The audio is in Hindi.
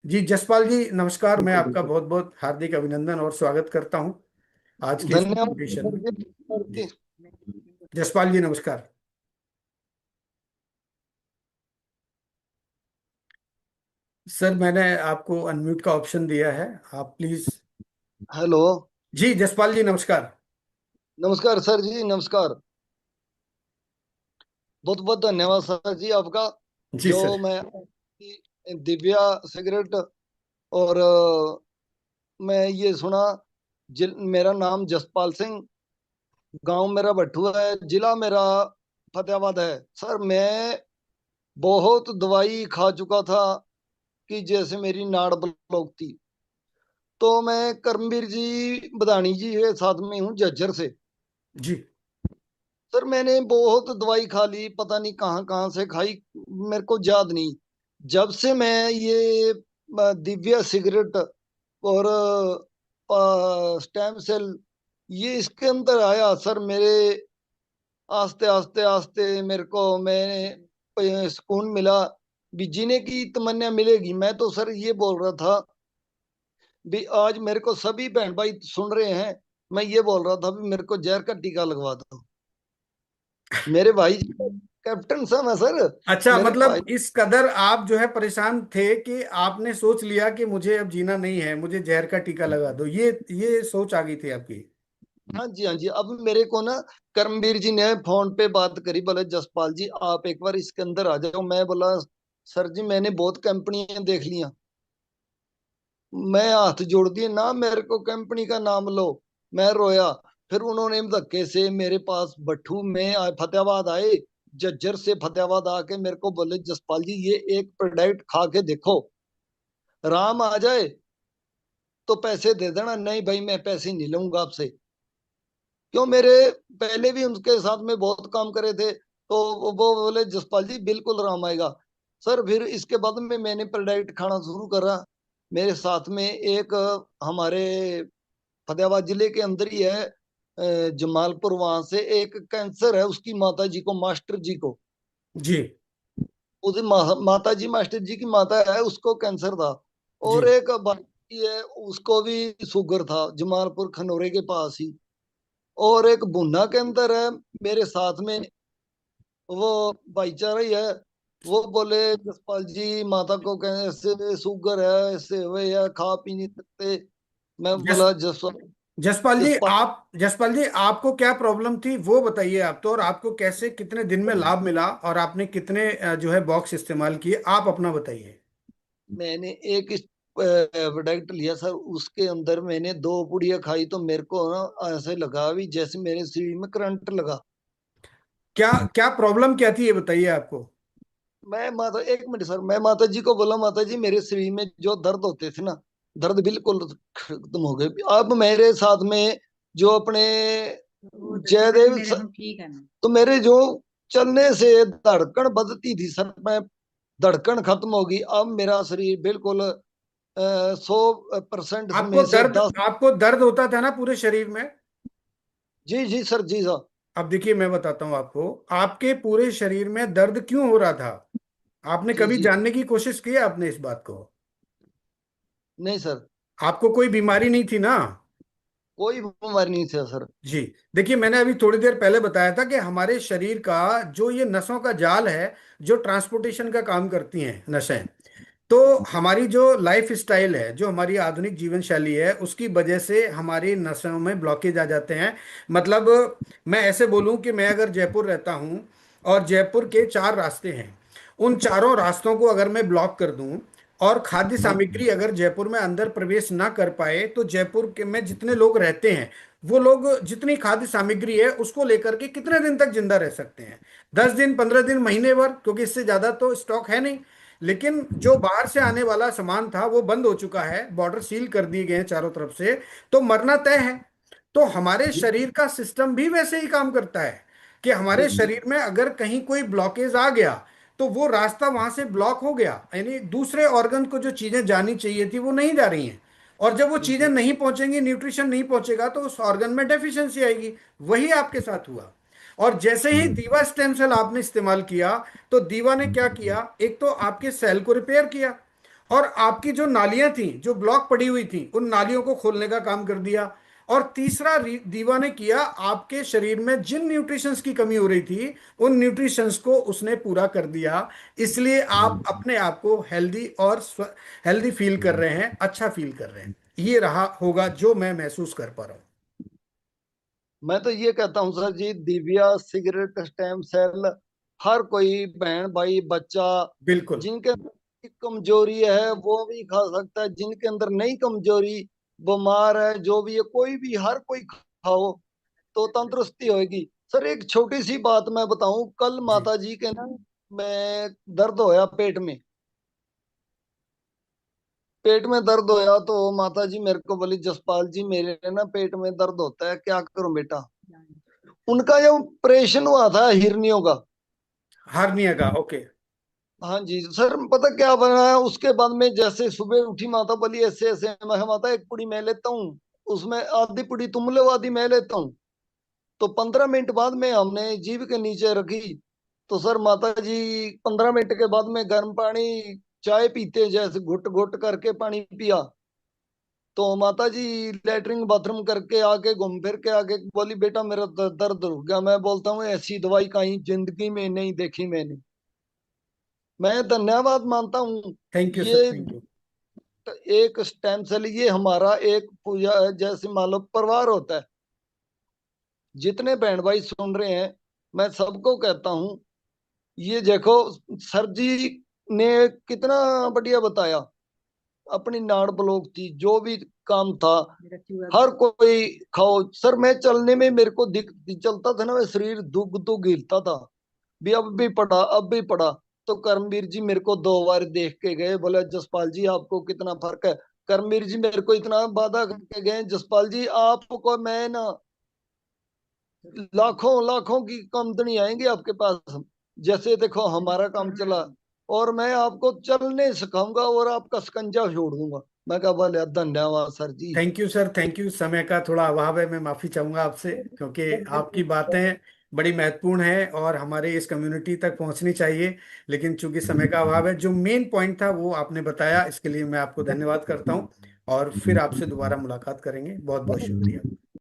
जी जसपाल जी नमस्कार। मैं बिल्कुल आपका बिल्कुल। बहुत बहुत हार्दिक अभिनंदन और स्वागत करता हूं आज के इस धन्यवाद कंपटीशन सर में। जी। जी जसपाल जी नमस्कार। सर मैंने आपको अनम्यूट का ऑप्शन दिया है, आप प्लीज। हेलो। जी जसपाल जी नमस्कार। नमस्कार सर जी, नमस्कार। बहुत बहुत धन्यवाद सर जी आपका। जी जो सर। मैं दिव्या सिगरेट और मैं ये सुना। मेरा नाम जसपाल सिंह, गांव मेरा भट्ठू है, जिला मेरा फतेहाबाद है। सर मैं बहुत दवाई खा चुका था कि जैसे मेरी नाड़ ब्लॉक थी। तो मैं करमवीर जी बदानी जी के साथ में हूँ झज्जर से। जी सर मैंने बहुत दवाई खा ली, पता नहीं कहाँ कहाँ से खाई, मेरे को याद नहीं। जब से मैं ये दिव्या सिगरेट और स्टेम सेल ये इसके अंदर आया सर, मेरे आस्ते आस्ते आस्ते मेरे को मैं सुकून मिला। भी जीने की तमन्ना मिलेगी। मैं तो सर ये बोल रहा था भी आज मेरे को सभी बहन भाई सुन रहे हैं। मैं ये बोल रहा था भी मेरे को जहर का टीका लगवा दो। मेरे भाई कैप्टन साहब है सर। अच्छा, मेरे भाई। मतलब इस कदर आप जो है परेशान थे कि आपने सोच लिया कि मुझे अब जीना नहीं है, मुझे जहर का टीका लगा दो, ये सोच आ गई थी आपकी। हाँ जी, हाँ जी। अब मेरे को ना करमवीर जी ने फोन पे बात करी, बोले जसपाल जी आप एक बार इसके अंदर आ जाओ। मैं बोला सर जी मैंने बहुत कंपनियां देख लिया। मैं हाथ जोड़ दिए ना, मेरे को कंपनी का नाम लो। मैं रोया। फिर उन्होंने धक्के से मेरे पास भट्ठू में फतेहाबाद आए। जज्जर से फतेहाबाद आके मेरे को बोले जसपाल जी ये एक प्रोडक्ट खा के देखो, राम आ जाए तो पैसे दे देना, नहीं भाई मैं पैसे नहीं लूंगा आपसे। क्यों, मेरे पहले भी उनके साथ में बहुत काम करे थे। तो वो बोले जसपाल जी बिल्कुल आराम आएगा। सर फिर इसके बाद में मैंने प्रोडक्ट खाना शुरू करा। मेरे साथ में एक हमारे फतेहाबाद जिले के अंदर ही है, जमालपुर, वहां से एक कैंसर है उसकी माता जी को, मास्टर जी को। जी उसकी माता जी, मास्टर जी की माता है, उसको कैंसर था। जी और एक बाकी है उसको भी शुगर था, जमालपुर खनौरे के पास ही। और एक बुन्ना के अंदर है मेरे साथ में, वो भाईचारा ही है। वो बोले जसपाल जी माता को कैसे शुगर है, ऐसे हुए या खा पी नहीं सकते। मैं जस बोला जसपाल। जसपाल जी जसपाल आप जसपाल जी आपको क्या प्रॉब्लम थी वो बताइए आप तो, और आपको कैसे कितने दिन में लाभ मिला और आपने कितने जो है बॉक्स इस्तेमाल किए, आप अपना बताइए। मैंने एक प्रोडक्ट लिया सर, उसके अंदर मैंने दो पुड़िया खाई तो मेरे को ना ऐसे लगा भी जैसे मेरे शरीर में करंट लगा। क्या क्या प्रॉब्लम क्या थी ये बताइए आपको। मैं माता, एक मिनट सर, मैं माता जी को बोला माता जी मेरे शरीर में जो दर्द होते थे ना, दर्द बिल्कुल खत्म हो गए। अब मेरे साथ में जो अपने जयदेव तो मेरे जो चलने से धड़कन बदती थी सर, मैं धड़कन खत्म हो गई। अब मेरा शरीर बिल्कुल 100% में से 10। आपको दर्द होता था ना पूरे शरीर में। जी जी सर, जी सर। अब देखिए मैं बताता हूँ आपको, आपके पूरे शरीर में दर्द क्यों हो रहा था। आपने जी कभी जी। जानने की कोशिश की है आपने इस बात को। नहीं सर, आपको कोई बीमारी नहीं थी ना। कोई बीमारी नहीं थी सर। जी देखिए, मैंने अभी थोड़ी देर पहले बताया था कि हमारे शरीर का जो ये नसों का जाल है, जो ट्रांसपोर्टेशन का काम करती हैं नसें, तो हमारी जो लाइफ स्टाइल है, जो हमारी आधुनिक जीवन शैली है, उसकी वजह से हमारी नसों में ब्लॉकेज आ जाते हैं। मतलब मैं ऐसे बोलूं कि मैं अगर जयपुर रहता हूं और जयपुर के 4 रास्ते हैं, उन चारों रास्तों को अगर मैं ब्लॉक कर दूं और खाद्य सामग्री अगर जयपुर में अंदर प्रवेश ना कर पाए, तो जयपुर के में जितने लोग रहते हैं वो लोग जितनी खाद्य सामग्री है उसको लेकर के कितने दिन तक जिंदा रह सकते हैं। 10 दिन, 15 दिन, महीने भर, क्योंकि इससे ज्यादा तो स्टॉक है नहीं। लेकिन जो बाहर से आने वाला सामान था वो बंद हो चुका है, बॉर्डर सील कर दिए गए हैं चारों तरफ से, तो मरना तय है। तो हमारे शरीर का सिस्टम भी वैसे ही काम करता है कि हमारे जी शरीर में अगर कहीं कोई ब्लॉकेज आ गया तो वो रास्ता वहां से ब्लॉक हो गया, यानी दूसरे ऑर्गन को जो चीजें जानी चाहिए थी वो नहीं जा रही हैं। और जब वो चीजें जी नहीं पहुंचेंगी, न्यूट्रिशन नहीं पहुंचेगा, तो उस ऑर्गन में डेफिशिएंसी आएगी। वही आपके साथ हुआ। और जैसे ही दीवा स्टेम सेल आपने इस्तेमाल किया, तो दीवा ने क्या किया, एक तो आपके सेल को रिपेयर किया, और आपकी जो नालियां थी, जो ब्लॉक पड़ी हुई थी, उन नालियों को खोलने का काम कर दिया। और तीसरा दीवा ने किया, आपके शरीर में जिन न्यूट्रिशंस की कमी हो रही थी, उन न्यूट्रिशंस को उसने पूरा कर दिया। इसलिए आप अपने आप को हेल्दी और हेल्दी फील कर रहे हैं, अच्छा फील कर रहे हैं। ये रहा होगा जो मैं महसूस कर पा रहा हूँ। मैं तो ये कहता हूँ सर जी, दिव्या, सिगरेट, स्टेम सेल, हर कोई बहन भाई बच्चा बिल्कुल। जिनके अंदर कमजोरी है वो भी खा सकता है, जिनके अंदर नहीं कमजोरी, बीमार है जो भी है, कोई भी, हर कोई खाओ तो तंदुरुस्ती होगी। सर एक छोटी सी बात मैं बताऊं, कल जी। माता जी के ना, मैं दर्द होया पेट में, पेट में दर्द होया तो माता जी मेरे को बोली, जसपाल जी मेरे ना पेट में दर्द होता है, क्या करूं बेटा। उनका जो ऑपरेशन हुआ था हिरनियों का। हार्निया का, ओके। हाँ जी सर, पता क्या बना है उसके बाद में, जैसे सुबह उठी माता बोली ऐसे ऐसे, मैं कहा, माता एक पुड़ी मैं लेता हूँ, उसमें आधी पुड़ी तुम लो आधी मैं लेता हूँ। तो 15 मिनट बाद में हमने जीभ के नीचे रखी, तो सर माता जी 15 मिनट के बाद में गर्म पानी, चाय पीते जैसे घुट घुट करके पानी पिया, तो माता जी लेटरिन बाथरूम करके आके घूम फिर के आके बोली, बेटा मेरा दर्द रुक गया। मैं बोलता हूँ ऐसी दवाई कहीं जिंदगी में नहीं देखी मैंने। मैं धन्यवाद मानता हूँ। थैंक यू ये सर, थैंक यू। एक स्टेम सेल, ये हमारा एक पूजा है, जैसे मान लो परिवार होता है। जितने बहन भाई सुन रहे हैं, मैं सबको कहता हूँ, ये देखो, सर जी ने कितना बढ़िया बताया। अपनी नाड़ ब्लॉक थी, जो भी काम था, हर कोई खाओ। सर मैं चलने में मेरे को दिख चलता था ना, मैं शरीर दुग दुग हिलता था, भी अब भी पड़ा, अब भी पड़ा। तो कर्मवीर जी मेरे को 2 बार देख के गए, बोले जसपाल जी आपको कितना फर्क है। कर्मवीर जी मेरे को इतना वादा करके गए, जसपाल जी आपको मैं ना लाखों लाखों की आमदनी आएंगी आपके पास, जैसे देखो हमारा काम चला, और मैं आपको चलने सिखाऊंगा और आपका शिकंजा छोड़ दूंगा। मैं कहा बोले धन्यवाद sir ji. Thank you sir, thank you. समय का थोड़ा अभाव है, मैं माफ़ी चाहूँगा आपसे, क्योंकि आपकी बातें बड़ी महत्वपूर्ण है और हमारे इस कम्युनिटी तक पहुंचनी चाहिए। लेकिन चूंकि समय का अभाव है, जो मेन पॉइंट था वो आपने बताया, इसके लिए मैं आपको धन्यवाद करता हूँ। और फिर आपसे दोबारा मुलाकात करेंगे। बहुत बहुत शुक्रिया।